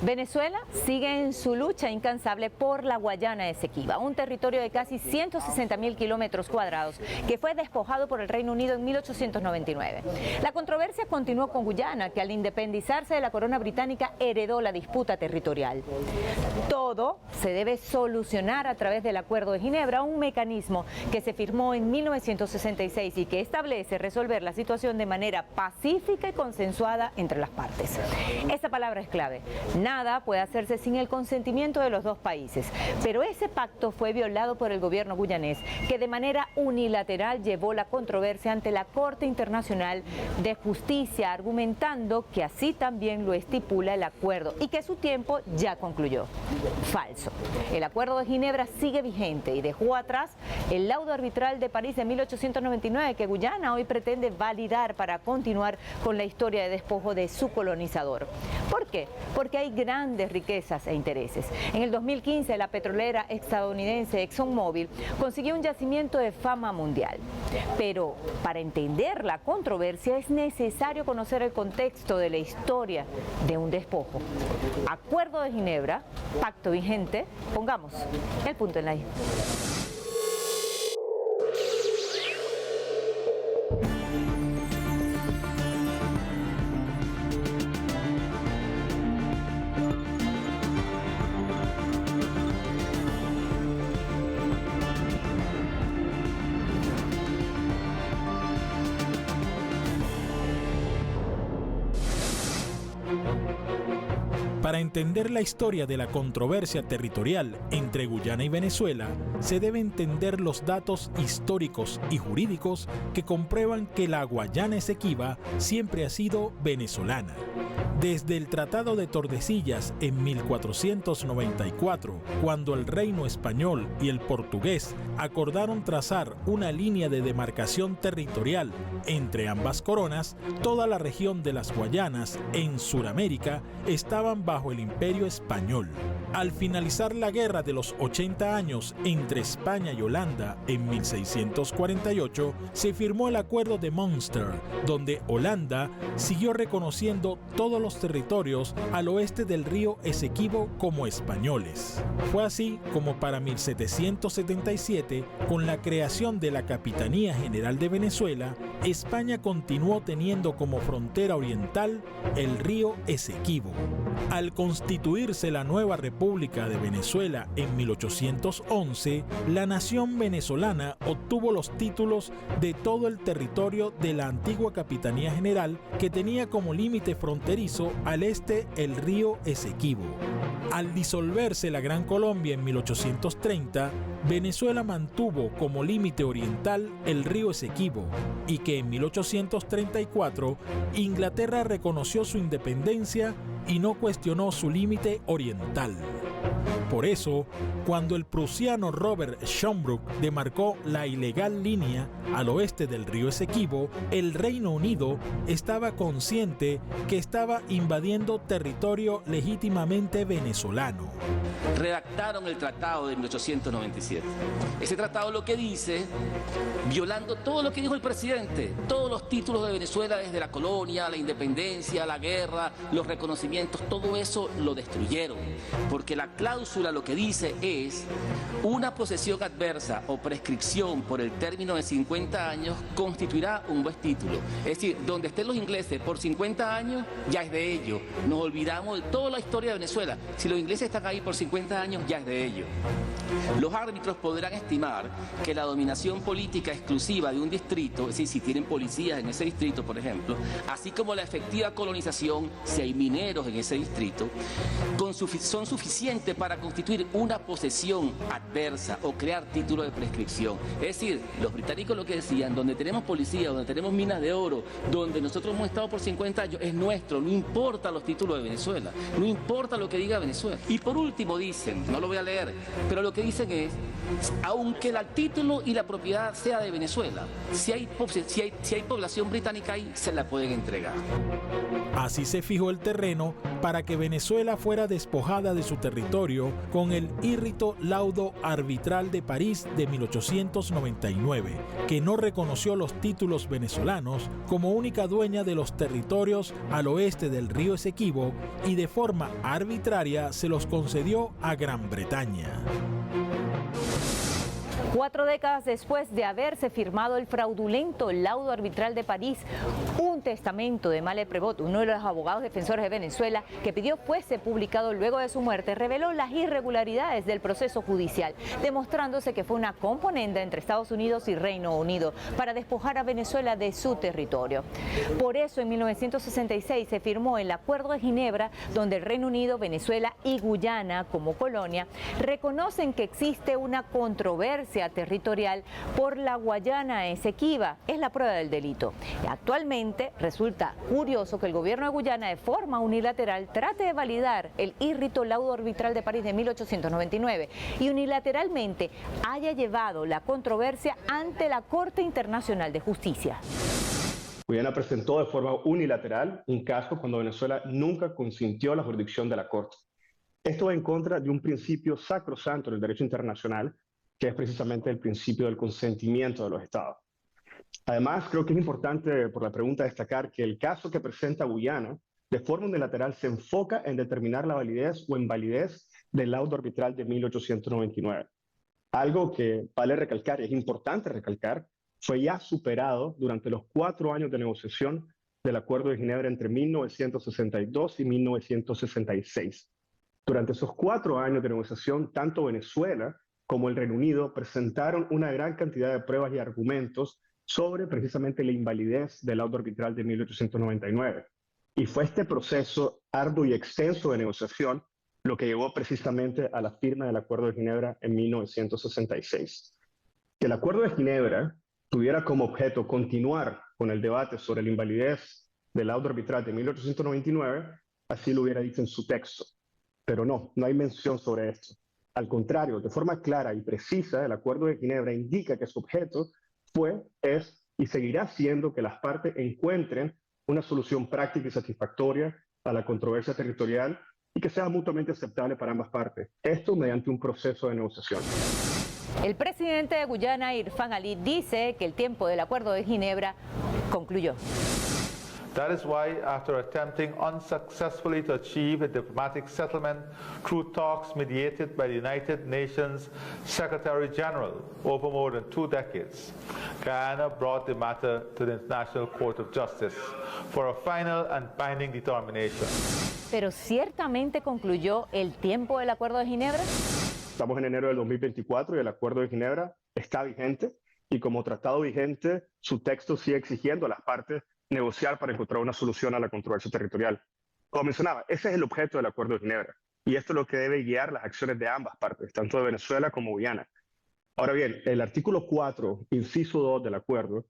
Venezuela sigue en su lucha incansable por la Guayana Esequiba, un territorio de casi 160.000 kilómetros cuadrados que fue despojado por el Reino Unido en 1899. La controversia continuó con Guyana, que al independizarse de la corona británica heredó la disputa territorial. Todo se debe solucionar a través del Acuerdo de Ginebra, un mecanismo que se firmó en 1966 y que establece resolver la situación de manera pacífica y consensuada entre las partes. Esta palabra es clave. Nada puede hacerse sin el consentimiento de los dos países, pero ese pacto fue violado por el gobierno guyanés, que de manera unilateral llevó la controversia ante la Corte Internacional de Justicia, argumentando que así también lo estipula el acuerdo y que su tiempo ya concluyó. Falso. El Acuerdo de Ginebra sigue vigente y dejó atrás el laudo arbitral de París de 1899 que Guyana hoy pretende validar para continuar con la historia de despojo de su colonizador. ¿Por qué? Porque hay grandes riquezas e intereses. En el 2015, la petrolera estadounidense ExxonMobil consiguió un yacimiento de fama mundial. Pero para entender la controversia es necesario conocer el contexto de la historia de un despojo. Acuerdo de Ginebra, pacto vigente, pongamos el punto en la I. Para entender la historia de la controversia territorial entre Guyana y Venezuela, se debe entender los datos históricos y jurídicos que comprueban que la Guayana Esequiba siempre ha sido venezolana. Desde el Tratado de Tordesillas en 1494, cuando el reino español y el portugués acordaron trazar una línea de demarcación territorial entre ambas coronas, toda la región de las Guayanas en Sudamérica estaban bajo el Imperio Español. Al finalizar la Guerra de los 80 años entre España y Holanda en 1648, se firmó el Acuerdo de Münster, donde Holanda siguió reconociendo todos los territorios al oeste del río Esequibo como españoles. Fue así como para 1777, con la creación de la Capitanía General de Venezuela, España continuó teniendo como frontera oriental el río Esequibo. Al constituirse la nueva República de Venezuela en 1811, la nación venezolana obtuvo los títulos de todo el territorio de la antigua Capitanía General, que tenía como límite fronterizo al este el río Esequibo. Al disolverse la Gran Colombia en 1830, Venezuela mantuvo como límite oriental el río Esequibo, y que en 1834 Inglaterra reconoció su independencia y no cuestionó su límite oriental. Por eso, cuando el prusiano Robert Schomburg demarcó la ilegal línea al oeste del río Esequibo, el Reino Unido estaba consciente que estaba invadiendo territorio legítimamente venezolano. Redactaron el tratado de 1897. Ese tratado lo que dice, violando todo lo que dijo el presidente, todos los títulos de Venezuela desde la colonia, la independencia, la guerra, los reconocimientos, todo eso lo destruyeron, porque la cláusula lo que dice es: una posesión adversa o prescripción por el término de 50 años constituirá un buen título. Es decir, donde estén los ingleses por 50 años, ya es de ellos. Nos olvidamos de toda la historia de Venezuela. Si los ingleses están ahí por 50 años, ya es de ellos. Los árbitros podrán estimar que la dominación política exclusiva de un distrito, es decir, si tienen policías en ese distrito, por ejemplo, así como la efectiva colonización, si hay mineros en ese distrito, son suficientes para constituir una posesión adversa o crear título de prescripción. Es decir, los británicos lo que decían: donde tenemos policía, donde tenemos minas de oro, donde nosotros hemos estado por 50 años, es nuestro, no importa los títulos de Venezuela, no importa lo que diga Venezuela. Y por último dicen, no lo voy a leer, pero lo que dicen es: aunque el título y la propiedad sea de Venezuela, si hay población británica ahí, se la pueden entregar. Así se fijó el terreno para que Venezuela fuera despojada de su territorio territorio con el írrito laudo arbitral de París de 1899, que no reconoció los títulos venezolanos como única dueña de los territorios al oeste del río Esequibo y de forma arbitraria se los concedió a Gran Bretaña. 4 décadas después de haberse firmado el fraudulento laudo arbitral de París, un testamento de Male Prevot, uno de los abogados defensores de Venezuela, que pidió fuese publicado luego de su muerte, reveló las irregularidades del proceso judicial, demostrándose que fue una componenda entre Estados Unidos y Reino Unido para despojar a Venezuela de su territorio. Por eso, en 1966 se firmó el Acuerdo de Ginebra, donde el Reino Unido, Venezuela y Guyana, como colonia, reconocen que existe una controversia territorial por la Guayana Esequiba. Es la prueba del delito. Y actualmente resulta curioso que el gobierno de Guyana, de forma unilateral, trate de validar el írrito laudo arbitral de París de 1899 y unilateralmente haya llevado la controversia ante la Corte Internacional de Justicia. Guyana presentó de forma unilateral un caso cuando Venezuela nunca consintió la jurisdicción de la Corte. Esto va en contra de un principio sacrosanto del derecho internacional, que es precisamente el principio del consentimiento de los estados. Además, creo que es importante por la pregunta destacar que el caso que presenta Guyana de forma unilateral se enfoca en determinar la validez o invalidez del laudo arbitral de 1899. Algo que vale recalcar y es importante recalcar fue ya superado durante los 4 años de negociación del Acuerdo de Ginebra entre 1962 y 1966. Durante esos 4 años de negociación, tanto Venezuela como el Reino Unido presentaron una gran cantidad de pruebas y argumentos sobre precisamente la invalidez del laudo arbitral de 1899. Y fue este proceso arduo y extenso de negociación lo que llevó precisamente a la firma del Acuerdo de Ginebra en 1966. Que el Acuerdo de Ginebra tuviera como objeto continuar con el debate sobre la invalidez del laudo arbitral de 1899, así lo hubiera dicho en su texto. Pero no hay mención sobre esto. Al contrario, de forma clara y precisa, el Acuerdo de Ginebra indica que su objeto es y seguirá siendo que las partes encuentren una solución práctica y satisfactoria a la controversia territorial y que sea mutuamente aceptable para ambas partes. Esto mediante un proceso de negociación. El presidente de Guyana, Irfan Ali, dice que el tiempo del Acuerdo de Ginebra concluyó. That is why, after attempting unsuccessfully to achieve a diplomatic settlement through talks mediated by the United Nations Secretary General over more than 2 decades, Guyana brought the matter to the International Court of Justice for a final and binding determination. Pero ciertamente concluyó el tiempo del Acuerdo de Ginebra. Estamos en enero del 2024 y el Acuerdo de Ginebra está vigente y como tratado vigente, su texto sigue exigiendo a las partes negociar para encontrar una solución a la controversia territorial. Como mencionaba, ese es el objeto del Acuerdo de Ginebra y esto es lo que debe guiar las acciones de ambas partes, tanto de Venezuela como Guyana. Ahora bien, el artículo 4, inciso 2 del acuerdo,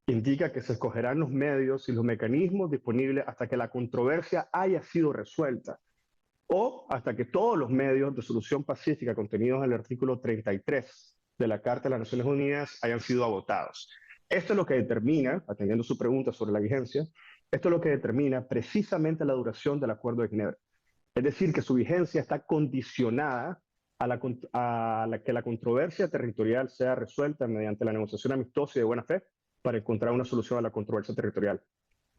indica que se escogerán los medios y los mecanismos disponibles hasta que la controversia haya sido resuelta o hasta que todos los medios de solución pacífica contenidos en el artículo 33 de la Carta de las Naciones Unidas hayan sido agotados. Esto es lo que determina, atendiendo su pregunta sobre la vigencia, esto es lo que determina precisamente la duración del Acuerdo de Ginebra. Es decir, que su vigencia está condicionada a que la controversia territorial sea resuelta mediante la negociación amistosa y de buena fe para encontrar una solución a la controversia territorial.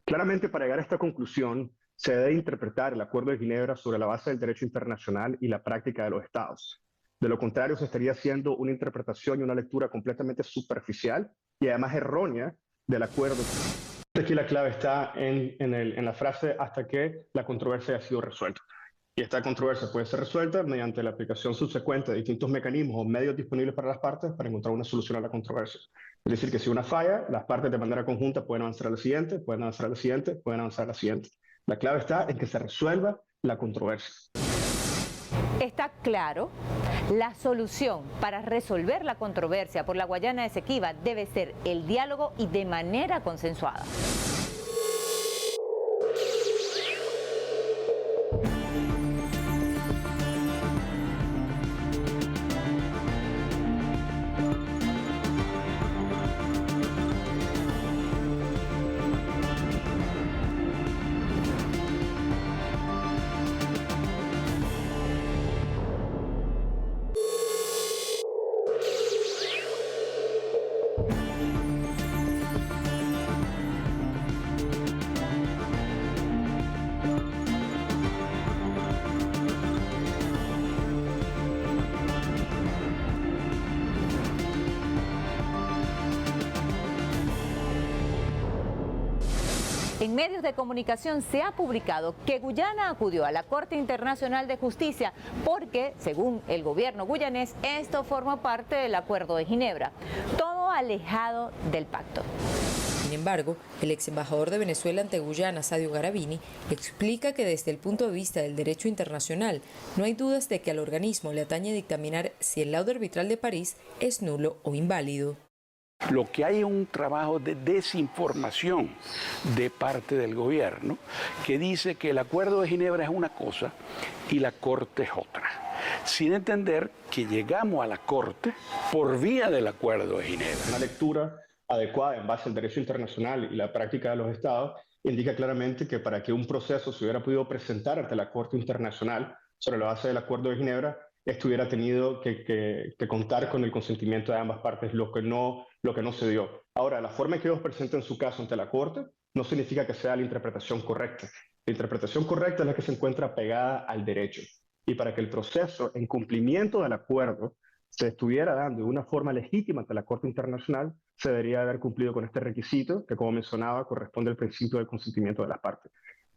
Claramente, para llegar a esta conclusión, se debe interpretar el Acuerdo de Ginebra sobre la base del derecho internacional y la práctica de los estados. De lo contrario, se estaría haciendo una interpretación y una lectura completamente superficial y además errónea del acuerdo. Aquí la clave está en la frase hasta que la controversia haya sido resuelta. Y esta controversia puede ser resuelta mediante la aplicación subsecuente de distintos mecanismos o medios disponibles para las partes para encontrar una solución a la controversia. Es decir, que si una falla, las partes de manera conjunta pueden avanzar a la siguiente, pueden avanzar a la siguiente, pueden avanzar a la siguiente. La clave está en que se resuelva la controversia. Está claro, la solución para resolver la controversia por la Guayana Esequiba debe ser el diálogo y de manera consensuada. En medios de comunicación se ha publicado que Guyana acudió a la Corte Internacional de Justicia porque, según el gobierno guyanés, esto forma parte del Acuerdo de Ginebra, todo alejado del pacto. Sin embargo, el ex embajador de Venezuela ante Guyana, Sadio Garavini, explica que desde el punto de vista del derecho internacional no hay dudas de que al organismo le atañe dictaminar si el laudo arbitral de París es nulo o inválido. Lo que hay es un trabajo de desinformación de parte del gobierno que dice que el Acuerdo de Ginebra es una cosa y la Corte es otra, sin entender que llegamos a la Corte por vía del Acuerdo de Ginebra. Una lectura adecuada en base al derecho internacional y la práctica de los estados indica claramente que para que un proceso se hubiera podido presentar ante la Corte Internacional sobre la base del Acuerdo de Ginebra, esto hubiera tenido que contar con el consentimiento de ambas partes, lo que no se dio. Ahora, la forma en que ellos presenten su caso ante la Corte no significa que sea la interpretación correcta. La interpretación correcta es la que se encuentra pegada al derecho. Y para que el proceso en cumplimiento del acuerdo se estuviera dando de una forma legítima ante la Corte Internacional, se debería haber cumplido con este requisito que, como mencionaba, corresponde al principio del consentimiento de las partes.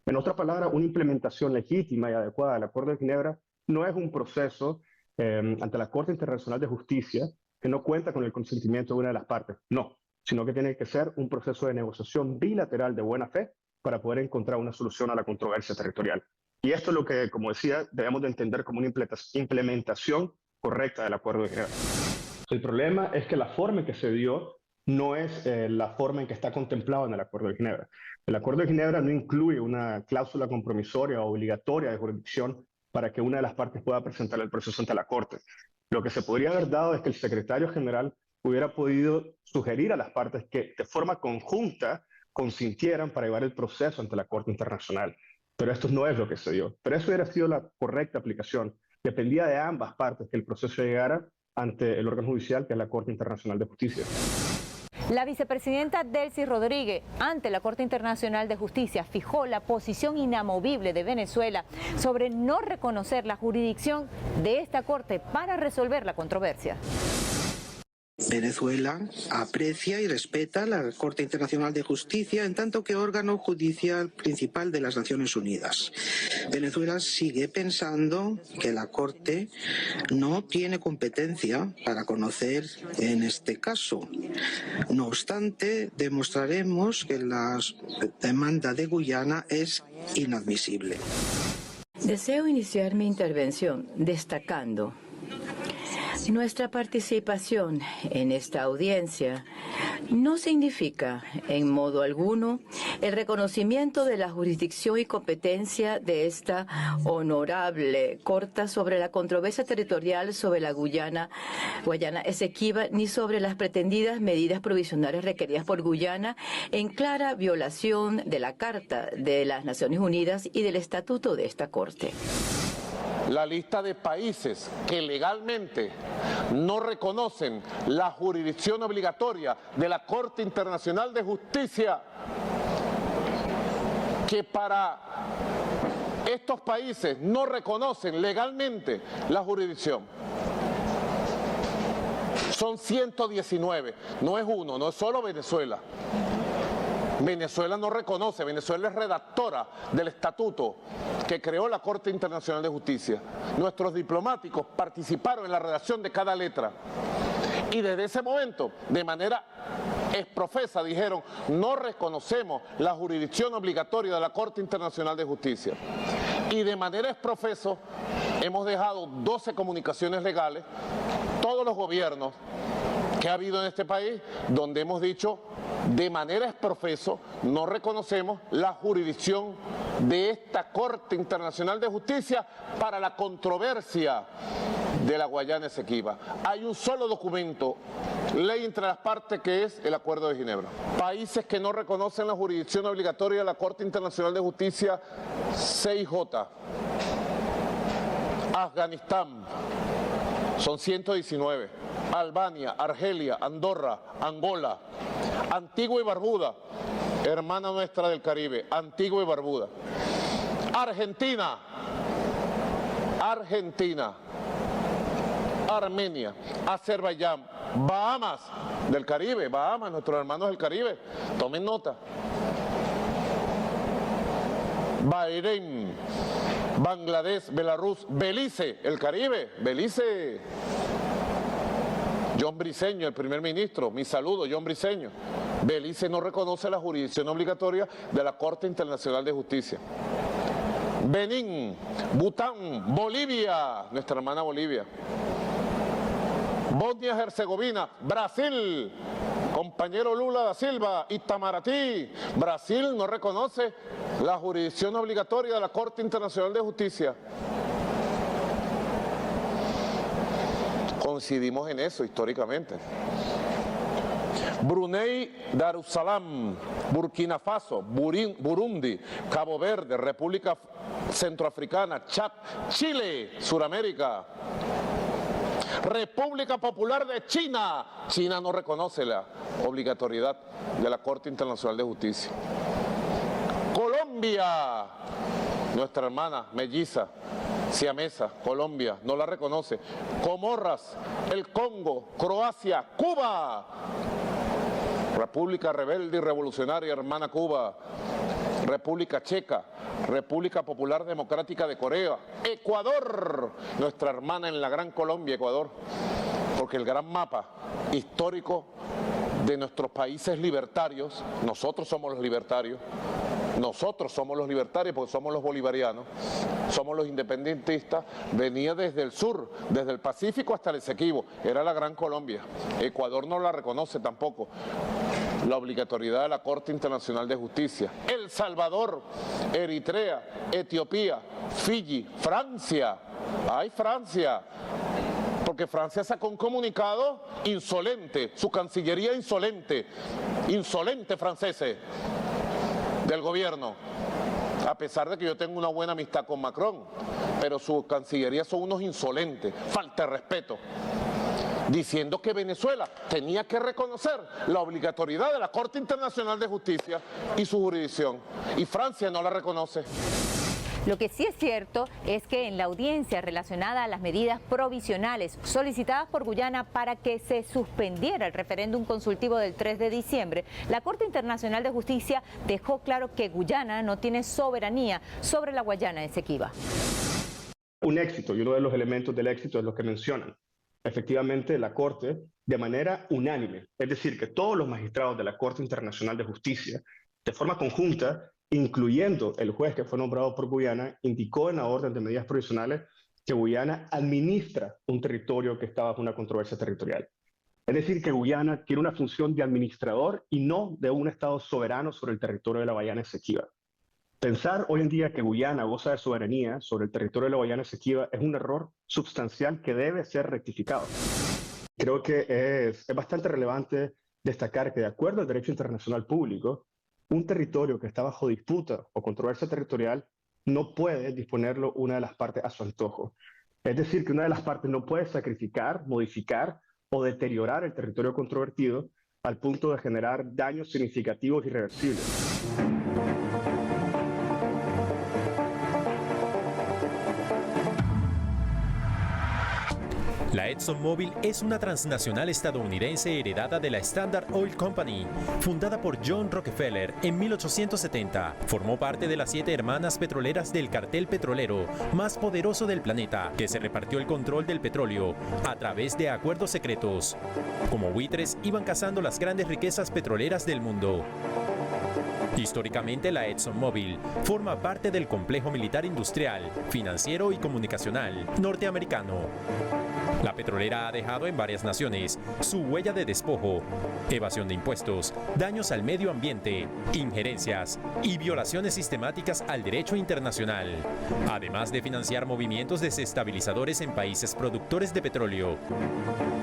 En otras palabras, una implementación legítima y adecuada del Acuerdo de Ginebra no es un proceso ante la Corte Internacional de Justicia que no cuenta con el consentimiento de una de las partes, no, sino que tiene que ser un proceso de negociación bilateral de buena fe para poder encontrar una solución a la controversia territorial. Y esto es lo que, como decía, debemos de entender como una implementación correcta del Acuerdo de Ginebra. El problema es que la forma en que se dio no es la forma en que está contemplado en el Acuerdo de Ginebra. El Acuerdo de Ginebra no incluye una cláusula compromisoria o obligatoria de jurisdicción para que una de las partes pueda presentar el proceso ante la Corte. Lo que se podría haber dado es que el secretario general hubiera podido sugerir a las partes que de forma conjunta consintieran para llevar el proceso ante la Corte Internacional. Pero esto no es lo que se dio. Pero eso hubiera sido la correcta aplicación. Dependía de ambas partes que el proceso llegara ante el órgano judicial, que es la Corte Internacional de Justicia. La vicepresidenta Delcy Rodríguez, ante la Corte Internacional de Justicia, fijó la posición inamovible de Venezuela sobre no reconocer la jurisdicción de esta Corte para resolver la controversia. Venezuela aprecia y respeta la Corte Internacional de Justicia en tanto que órgano judicial principal de las Naciones Unidas. Venezuela sigue pensando que la Corte no tiene competencia para conocer en este caso. No obstante, demostraremos que la demanda de Guyana es inadmisible. Deseo iniciar mi intervención destacando nuestra participación en esta audiencia no significa en modo alguno el reconocimiento de la jurisdicción y competencia de esta honorable Corte sobre la controversia territorial sobre la Guayana Esequiba, ni sobre las pretendidas medidas provisionales requeridas por Guyana en clara violación de la Carta de las Naciones Unidas y del Estatuto de esta Corte. La lista de países que legalmente no reconocen la jurisdicción obligatoria de la Corte Internacional de Justicia, que para estos países no reconocen legalmente la jurisdicción. Son 119, no es uno, no es solo Venezuela. Venezuela no reconoce, Venezuela es redactora del estatuto que creó la Corte Internacional de Justicia. Nuestros diplomáticos participaron en la redacción de cada letra y desde ese momento, de manera exprofesa, dijeron: no reconocemos la jurisdicción obligatoria de la Corte Internacional de Justicia. Y de manera exprofesa hemos dejado 12 comunicaciones legales, todos los gobiernos que ha habido en este país, donde hemos dicho de manera exprofeso no reconocemos la jurisdicción de esta Corte Internacional de Justicia para la controversia de la Guayana Esequiba. Hay un solo documento, ley entre las partes, que es el Acuerdo de Ginebra. Países que no reconocen la jurisdicción obligatoria de la Corte Internacional de Justicia, CIJ, Afganistán, son 119, Albania, Argelia, Andorra, Angola, Antigua y Barbuda, hermana nuestra del Caribe, Antigua y Barbuda, Argentina, Armenia, Azerbaiyán, Bahamas del Caribe, Bahamas, nuestros hermanos del Caribe, tomen nota, Bahrein, Bangladesh, Belarus, Belice, el Caribe, Belice. John Briceño, el primer ministro, mi saludo, John Briceño. Belice no reconoce la jurisdicción obligatoria de la Corte Internacional de Justicia. Benín, Bután, Bolivia, nuestra hermana Bolivia. Bosnia-Herzegovina, Brasil, compañero Lula da Silva, Itamaraty. Brasil no reconoce la jurisdicción obligatoria de la Corte Internacional de Justicia. Coincidimos en eso históricamente. Brunei Darussalam, Burkina Faso, Burundi, Cabo Verde, República Centroafricana, Chad, Chile, Suramérica. República Popular de China. China no reconoce la obligatoriedad de la Corte Internacional de Justicia. Colombia, nuestra hermana melliza, siamesa, Colombia, no la reconoce. Comorras, el Congo, Croacia, Cuba. República Rebelde y Revolucionaria, hermana Cuba. República Checa, República Popular Democrática de Corea, Ecuador, nuestra hermana en la Gran Colombia, Ecuador, porque el gran mapa histórico de nuestros países libertarios, nosotros somos los libertarios porque somos los bolivarianos, somos los independentistas, venía desde el sur, desde el Pacífico hasta el Esequibo, era la Gran Colombia. Ecuador no la reconoce tampoco, la obligatoriedad de la Corte Internacional de Justicia. El Salvador, Eritrea, Etiopía, Fiji, Francia, ¡ay Francia! Porque Francia sacó un comunicado insolente, su cancillería insolente franceses del gobierno, a pesar de que yo tengo una buena amistad con Macron, pero su cancillería son unos insolentes, falta de respeto, diciendo que Venezuela tenía que reconocer la obligatoriedad de la Corte Internacional de Justicia y su jurisdicción, y Francia no la reconoce. Lo que sí es cierto es que en la audiencia relacionada a las medidas provisionales solicitadas por Guyana para que se suspendiera el referéndum consultivo del 3 de diciembre, la Corte Internacional de Justicia dejó claro que Guyana no tiene soberanía sobre la Guayana Esequiba. Un éxito, y uno de los elementos del éxito es lo que mencionan. Efectivamente, la Corte, de manera unánime, es decir, que todos los magistrados de la Corte Internacional de Justicia, de forma conjunta, incluyendo el juez que fue nombrado por Guyana, indicó en la orden de medidas provisionales que Guyana administra un territorio que está bajo una controversia territorial. Es decir, que Guyana tiene una función de administrador y no de un Estado soberano sobre el territorio de la Guayana Esequiba. Pensar hoy en día que Guyana goza de soberanía sobre el territorio de la Guayana Esequiba es un error sustancial que debe ser rectificado. Creo que es bastante relevante destacar que, de acuerdo al derecho internacional público, un territorio que está bajo disputa o controversia territorial no puede disponerlo una de las partes a su antojo. Es decir, que una de las partes no puede sacrificar, modificar o deteriorar el territorio controvertido al punto de generar daños significativos y irreversibles. La ExxonMobil es una transnacional estadounidense heredada de la Standard Oil Company, fundada por John Rockefeller en 1870. Formó parte de las 7 hermanas petroleras del cartel petrolero más poderoso del planeta, que se repartió el control del petróleo a través de acuerdos secretos. Como buitres iban cazando las grandes riquezas petroleras del mundo. Históricamente, la ExxonMobil forma parte del complejo militar industrial, financiero y comunicacional norteamericano. La petrolera ha dejado en varias naciones su huella de despojo, evasión de impuestos, daños al medio ambiente, injerencias y violaciones sistemáticas al derecho internacional, además de financiar movimientos desestabilizadores en países productores de petróleo.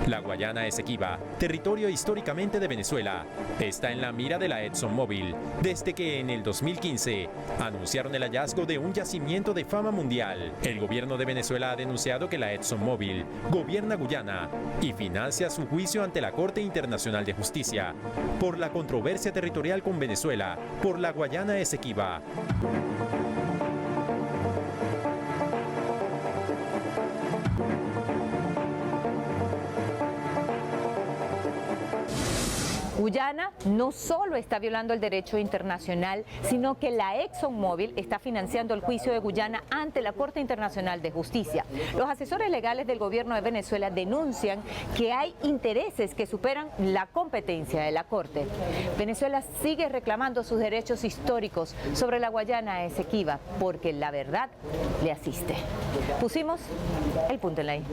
La Guayana Esequiba, territorio históricamente de Venezuela, está en la mira de la ExxonMobil desde que en el 2015 anunciaron el hallazgo de un yacimiento de fama mundial. El gobierno de Venezuela ha denunciado que la ExxonMobil gobierna Guyana y financia su juicio ante la Corte Internacional de Justicia por la controversia territorial con Venezuela por la Guayana Esequiba. Guyana no solo está violando el derecho internacional, sino que la ExxonMobil está financiando el juicio de Guyana ante la Corte Internacional de Justicia. Los asesores legales del gobierno de Venezuela denuncian que hay intereses que superan la competencia de la Corte. Venezuela sigue reclamando sus derechos históricos sobre la Guayana Esequiba porque la verdad le asiste. Pusimos el punto en la I.